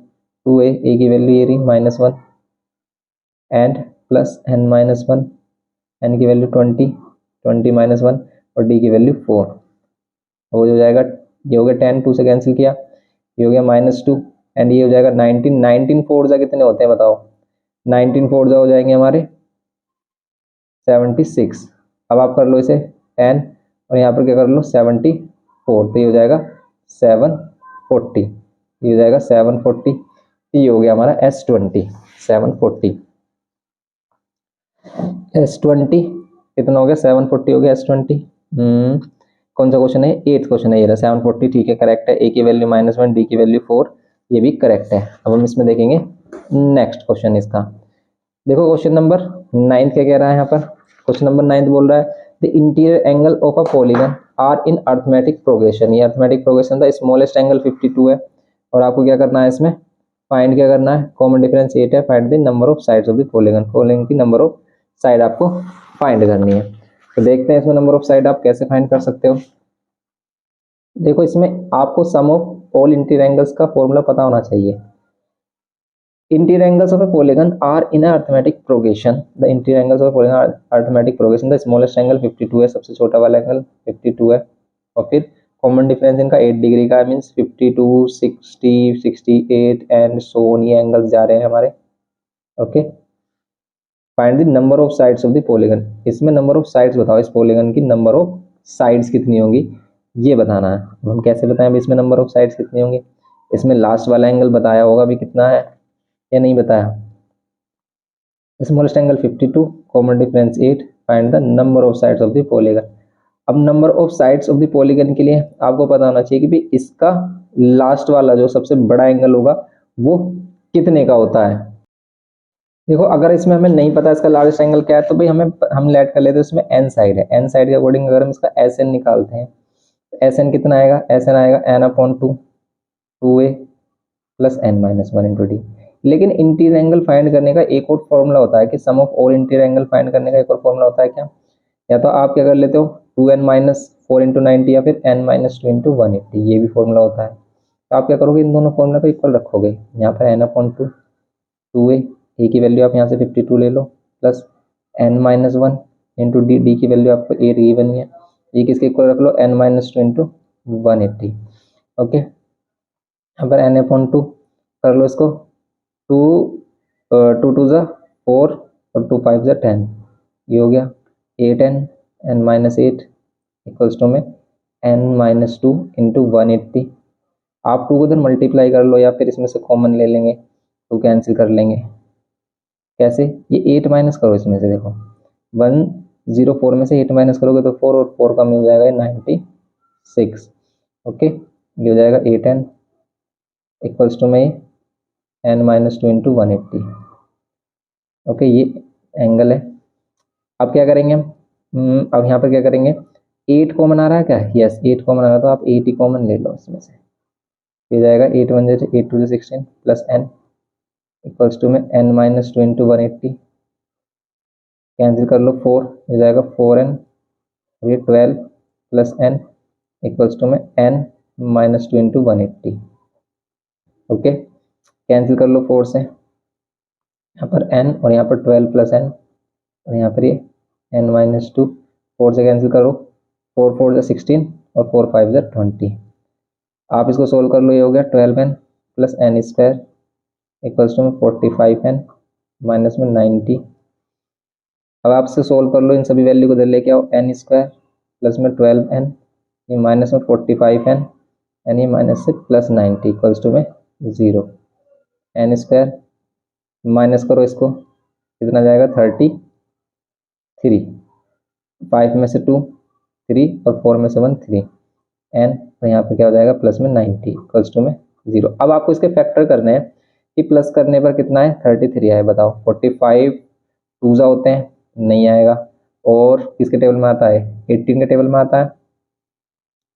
2a, a की वैल्यू ये रही -1 and plus n minus 1, n की वैल्यू 20, 20 माइनस 1, और d की वैल्यू 4। वो हो जाएगा, ये हो गया 10, 2 से कैंसिल किया, ये हो गया -2, एंड ये हो जाएगा 19। 19 फोर जा कितने होते हैं बताओ, 19 फोर जा हो जाएंगे हमारे 76। अब आप कर लो इसे 10 और यहाँ पर क्या कर लो 74, तो ये हो जाएगा 740, ये हो जाएगा 740। ये हो गया हमारा S20, 740। S20 कितना हो गया, 740 हो गया S20। कौन सा क्वेश्चन है, 8th क्वेश्चन है ये रहा, 740, ठीक है, करेक्ट है। a की वैल्यू -1, d की वैल्यू 4, ये भी करेक्ट है। अब हम इसमें देखेंगे नेक्स्ट क्वेश्चन इसका। देखो क्वेश्चन नंबर 9 क्या कह रहा है यहाँ पर, क्वेश्चन नंबर 9 बोल रहा है the interior angle of a polygon are in arithmetic progression. ये अर्थमेटिक प्रोग्रेशन था, स्मॉलेस्ट एंगल 52 है, और आपको क्या करना है इसमें, फाइंड क्या करना है, कॉमन डिफरेंस 8 है, find the number of sides of the polygon, polygon की नंबर ऑफ साइड आपको फाइंड करनी है। तो देखते हैं इसमें नंबर ऑफ साइड आप कैसे फाइंड कर सकते हो। देखो इसमें आपको सम ऑफ ऑल इंटीरियर एंगल्स का फॉर्मूला पता होना चाहिए। Interior angles of a polygon are in a arithmetic progression. The interior angles of a polygon are arithmetic progression. The smallest angle 52 है, सबसे छोटा वाला एंगल 52 है, और फिर कॉमन डिफरेंस इनका 8 डिग्री का, मीन्स 52, 60, 68 एंड सो ऑन, ये एंगल्स जा रहे हैं हमारे। Okay, find the number of sides of the polygon. इसमें नंबर ऑफ साइड्स बताओ, इस पॉलीगन की नंबर ऑफ साइड्स कितनी होंगी ये बताना है। हम कैसे बताएं इसमें नंबर ऑफ साइड्स कितनी होंगी, इसमें लास्ट वाला एंगल बताया होगा भी कितना है या नहीं बताया। Smallest angle 52, common difference 8, find the number of sides of the polygon. अब number of sides of the polygon के लिए आपको पता होना चाहिए कि भाई इसका लास्ट वाला जो सबसे बड़ा एंगल होगा वो कितने का होता है। देखो अगर इसमें हमें नहीं पता इसका लार्जेस्ट एंगल क्या है, तो भाई हम लेट कर लेते हैं, इसमें n साइड है, n साइड के अकॉर्डिंग अगर हम इसका SN निकालते हैं तो SN कितना आएगा, SN आएगा n/2, 2a plus n minus 1 into d. लेकिन इंटीरियर एंगल फाइंड करने का एक और फॉर्मूला होता है कि sum of all interior angle find करने का एक और फॉर्मूला होता है क्या, या तो आप क्या कर लेते हो 2n माइनस 4 इंटू 90 या फिर n माइनस 2 इंटू 180, ये भी फॉर्मूला होता है। तो आप क्या करोगे, इन दोनों फॉर्मूला को इक्वल रखोगे, यहाँ पर n/2 2a, ए की वैल्यू आप यहाँ से 52 ले लो, plus n minus 1 into d, d की वैल्यू आपको 8 ही बनी है, ये किसके इक्वल रख लो n माइनस 2 इंटू 180। ओके, यहाँ पर n/2 कर लो इसको, 2 2 ज़ा 4 और 2 5 ज़ा 10, ये हो गया 8n n minus 8 equals to में n माइनस 2 इंटू 180। आप 2 को इधर मल्टीप्लाई कर लो या फिर इसमें से कॉमन ले लेंगे, 2 कैंसिल कर लेंगे। कैसे, ये 8 माइनस करो इसमें से, देखो 104 में से 8 माइनस करोगे तो 4 और 4 का मिल जाएगा 96। ओके, ये हो जाएगा 8n इक्वल्स टू में n-2 इंटू 180। ओके, ये एंगल है। अब क्या करेंगे हम, अब यहाँ पर क्या करेंगे, 8 कॉमन आ रहा है क्या, यस 8 कॉमन आ रहा है, तो आप 8 ही कॉमन ले लो इसमें से। ये जाएगा 8 1 8 2 16 प्लस n इक्वल्स टू में n-2 इंटू 180, कैंसिल कर लो 4, ये जाएगा 4n, ये 12 प्लस n इक्वल्स टू में n-2 इंटू 180। ओके, कैंसिल कर लो 4 से, यहाँ पर n और यहाँ पर 12 प्लस n और यहाँ पर ये n-2, 4 से कैंसिल करो, 4 4 जा 16 और 4 5 जा 20। आप इसको सोल्व कर लो, ये हो गया 12n plus n square equals to में 45n माइनस में 90। अब आपसे सोल्व कर लो, इन सभी वैल्यू को इधर लेके आओ, n स्क्वायर प्लस में 12n, ये माइनस में 45n एन ये माइनस से प्लस 90 इक्वल्स टू में 0। n स्क्वायर माइनस करो इसको, कितना जाएगा 33, 5 में से 2 3 और 4 में से 1 3, n और यहाँ पे क्या हो जाएगा प्लस में 90 इक्वल्स टू में 0। अब आपको इसके फैक्टर करने हैं कि प्लस करने पर कितना है 33 आए, बताओ 45 टू जा होते हैं, नहीं आएगा, और किसके टेबल में आता है 18 के टेबल में आता है,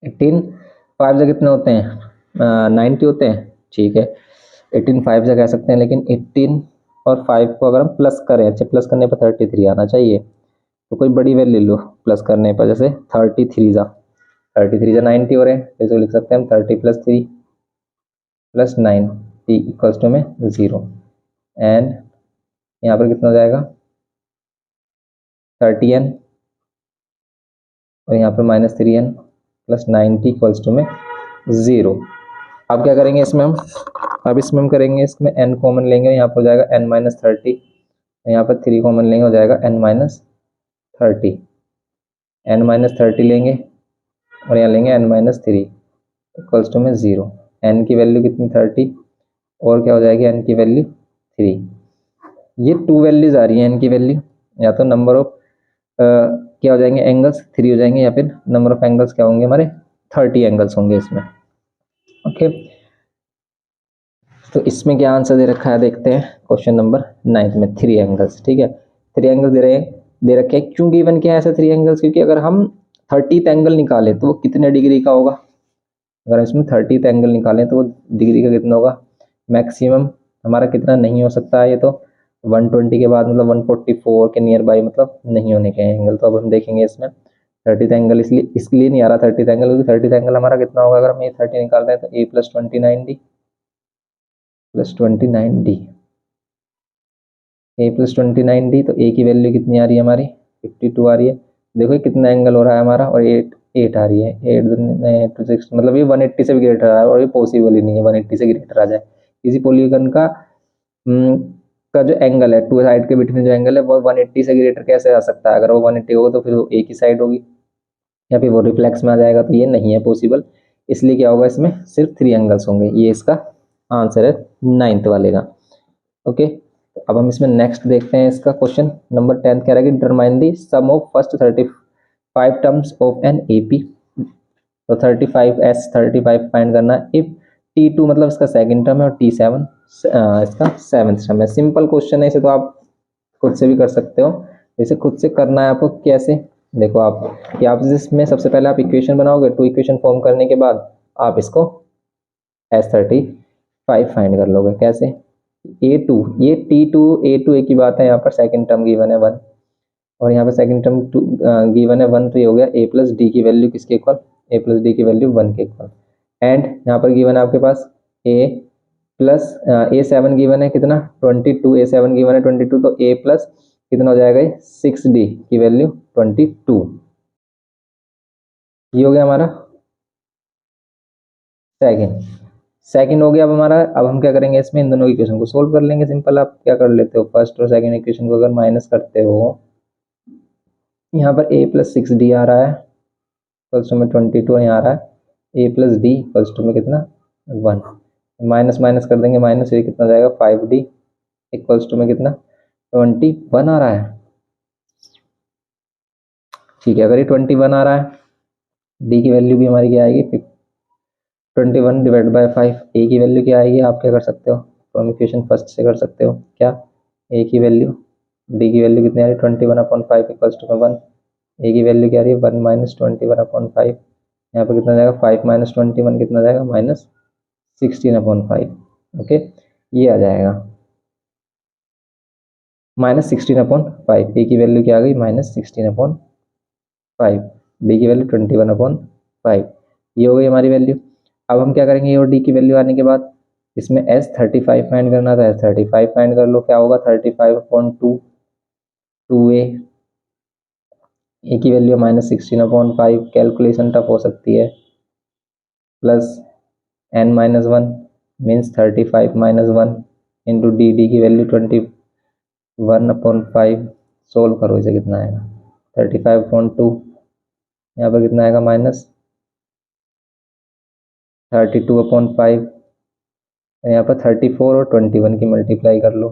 18 5 जा कितने होते हैं 90 होते हैं, ठीक है 18 5 जा कह सकते हैं, लेकिन 18 और 5 को अगर हम प्लस करें, अच्छा प्लस करने पर 33 आना चाहिए, तो कोई बड़ी वैल्यू ले लो प्लस करने पर, जैसे 33 जा 90 हो रहे हैं, तो इसको लिख सकते हैं हम 30 प्लस 3 प्लस 9 इक्वल्स टू में 0। एंड यहाँ पर कितना हो जाएगा 30n और यहाँ पर minus 3n plus 90 equals to में 0। अब क्या करेंगे इसमें हम, अब इसमें हम करेंगे, इसमें n कॉमन लेंगे, यहाँ पर हो जाएगा n-30, यहाँ पर 3 कॉमन लेंगे, हो जाएगा n-30, n-30 लेंगे और यहाँ लेंगे n-3 इक्वल्स टू में 0। n की वैल्यू कितनी 30 और क्या हो जाएगी n की वैल्यू 3। ये 2 वैल्यूज आ रही हैं n की वैल्यू, या तो नंबर ऑफ क्या हो जाएंगे एंगल्स 3 हो जाएंगे, या फिर नंबर ऑफ एंगल्स क्या होंगे हमारे 30 एंगल्स होंगे इसमें। ओके, तो इसमें क्या आंसर दे रखा है देखते हैं, क्वेश्चन नंबर 9 में 3 एंगल्स, ठीक है 3 एंगल्स दे रखे हैं। क्यों गिवन क्या है ऐसे 3 एंगल्स, क्योंकि अगर हम 30th एंगल निकालें तो वो कितने डिग्री का होगा, अगर इसमें 30th एंगल निकालें तो वो डिग्री का कितना होगा, मैक्सिमम हमारा कितना नहीं हो सकता है, ये तो 120 के बाद मतलब 144 के नियर बाई मतलब नहीं होने के एंगल। तो अब हम देखेंगे इसमें 30th एंगल इसलिए नहीं आ रहा 30th एंगल, क्योंकि 30th एंगल हमारा कितना होगा, अगर हम ये 30 निकाल रहे हैं तो a plus 29d plus 29d, a plus 29d, तो a की वैल्यू कितनी आ रही है हमारी 52 आ रही है। देखो कितना एंगल हो रहा है हमारा, और 8 आ रही है, 8 to 6 मतलब ये 180 से भी ग्रेटर आ रहा है, और ये पॉसिबल ही नहीं है 180 से ग्रेटर आ जाए। किसी पॉलीगन का जो एंगल है टू साइड के बिटवीन जो एंगल है वो 180 से ग्रेटर कैसे आ सकता है, अगर वो 180 होगा तो फिर वो एक ही साइड होगी या फिर वो रिफ्लेक्स में आ जाएगा, तो ये नहीं है पॉसिबल। इसलिए क्या होगा इसमें सिर्फ 3 एंगल्स होंगे, ये इसका आंसर है 9th वाले का। ओके, अब हम इसमें नेक्स्ट देखते हैं, इसका क्वेश्चन नंबर 10 कह रहा है कि determine the sum of first 35 terms of an AP. तो 35 फाइंड करना है इफ T2 मतलब इसका सेकंड टर्म है और T7 इसका 7th टर्म है। सिंपल क्वेश्चन है, इसे तो आप खुद से भी कर सकते हो। इसे खुद से करना है आपको कैसे, देखो आप कि आप इसमें सबसे पहले आप इक्वेशन बनाओगे, 2 इक्वेशन फॉर्म करने के बाद आप इसको S35 फाइंड कर लोगे। कैसे, A2 ये T2 A2 एक ही बात है, यहाँ पर सेकंड टर्म गिवन है 1 और यहाँ पर सेकंड टर्म 2 गिवन है 1, तो ये हो गया a प्लस डी की वैल्यू किसके इक्वल, a प्लस डी की वैल्यू 1 के इक्वल। एंड यहाँ पर गिवन है आपके पास a प्लस A7 गिवन है कितना 22, A7 गिवन है 22, तो a प्लस कितना हो जाएगा 6d की वैल्यू 22। ये हो गया हमारा सेकंड हो गया अब हमारा। अब हम क्या करेंगे इसमें, इन दोनों इक्वेशन को सोल्व कर लेंगे। सिंपल, आप क्या कर लेते हो फर्स्ट और सेकंड इक्वेशन को अगर माइनस करते हो, यहाँ पर a प्लस 6d आ रहा है इक्वल्स टू में 22, यहाँ आ रहा है a plus d equals to में कितना 1, माइनस माइनस कर देंगे, माइनस ये कितना जाएगा 5d इक्वल्स टू में कितना 21 आ रहा है। ठीक है, अगर ये 21 आ रहा है, डी की वैल्यू भी हमारी क्या आएगी 21 डिवाइड बाय 5, ए की वैल्यू क्या आएगी आप क्या कर सकते हो, फ्रॉम इक्वेशन फर्स्ट से कर सकते हो क्या, ए की वैल्यू, डी की वैल्यू कितनी आ रही है 21/5 इक्वल्स टू 1, ए की वैल्यू क्या आ रही है 1 माइनस 21/5, यहाँ पर कितना जाएगा 5 माइनस 21 कितना जाएगा -16/5, ओके ये आ जाएगा -16/5, ए की वैल्यू क्या आ गई -16/5, बी की वैल्यू 21/5, ये हो गई हमारी वैल्यू। अब हम क्या करेंगे, ए और डी की वैल्यू आने के बाद इसमें S35 फाइंड करना था, S35 फाइंड कर लो, क्या होगा 35/2, 2a, ए की वैल्यू -16/5, कैलकुलेशन टफ हो सकती है, plus n-1 means 35-1 into D की वैल्यू 21/5, सोल्व करो इसे कितना आएगा 35/2, यहाँ पर कितना आएगा -32/5, यहाँ पर 34 और 21 की मल्टीप्लाई कर लो,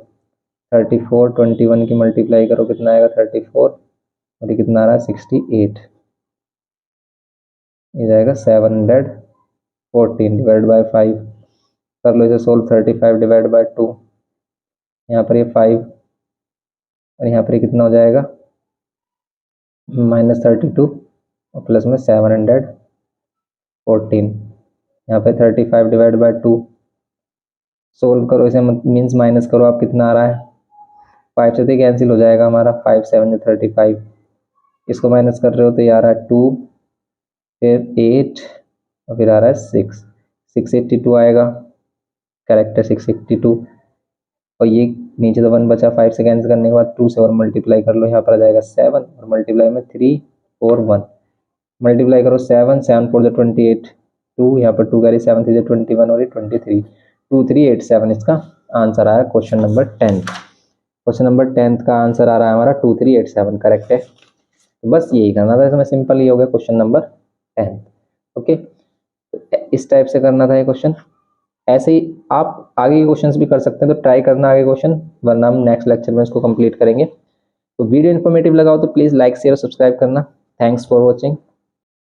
34 21 की मल्टीप्लाई करो कितना आएगा 34 और ये कितना आ रहा है 68, ये जाएगा 714 डिवाइड बाय 5, कर लो इसे सोल्व 35 डिवाइड बाय 2, यहाँ पर ये 5 और यहाँ पर कितना हो जाएगा -32 और प्लस में 714, यहाँ पे 35 डिवाइड बाय 2, सोल्व करो इसे मीन्स माइनस करो आप कितना आ रहा है 5 से कैंसिल हो जाएगा हमारा 5 7 35, इसको माइनस कर रहे हो तो ये आ रहा है 2 फिर 8 और फिर आ रहा है 682 आएगा, करेक्ट है 682, और ये नीचे तो 1 बचा, 5 से कैंसिल करने के बाद 2 से और मल्टीप्लाई कर लो, यहाँ पर आ जाएगा 7 और मल्टीप्लाई में 3 4 1, मल्टीप्लाई करो 7 7 4 28, 2 यहाँ पर 2 कैरी 7 3 21 और ये 23, 2387 इसका आंसर आया क्वेश्चन नंबर 10। क्वेश्चन नंबर 10 का आंसर आ रहा है हमारा 2387, करेक्ट है। तो बस यही करना था इसमें, सिंपल ही हो गया क्वेश्चन नंबर 10, ओके इस टाइप से करना था ये क्वेश्चन। ऐसे ही आप आगे के क्वेश्चंस भी कर सकते हैं, तो ट्राई करना आगे क्वेश्चन, वरना हम नेक्स्ट लेक्चर में इसको कंप्लीट करेंगे। तो वीडियो इन्फॉर्मेटिव लगा हो तो प्लीज़ लाइक शेयर और सब्सक्राइब करना। Thanks for watching.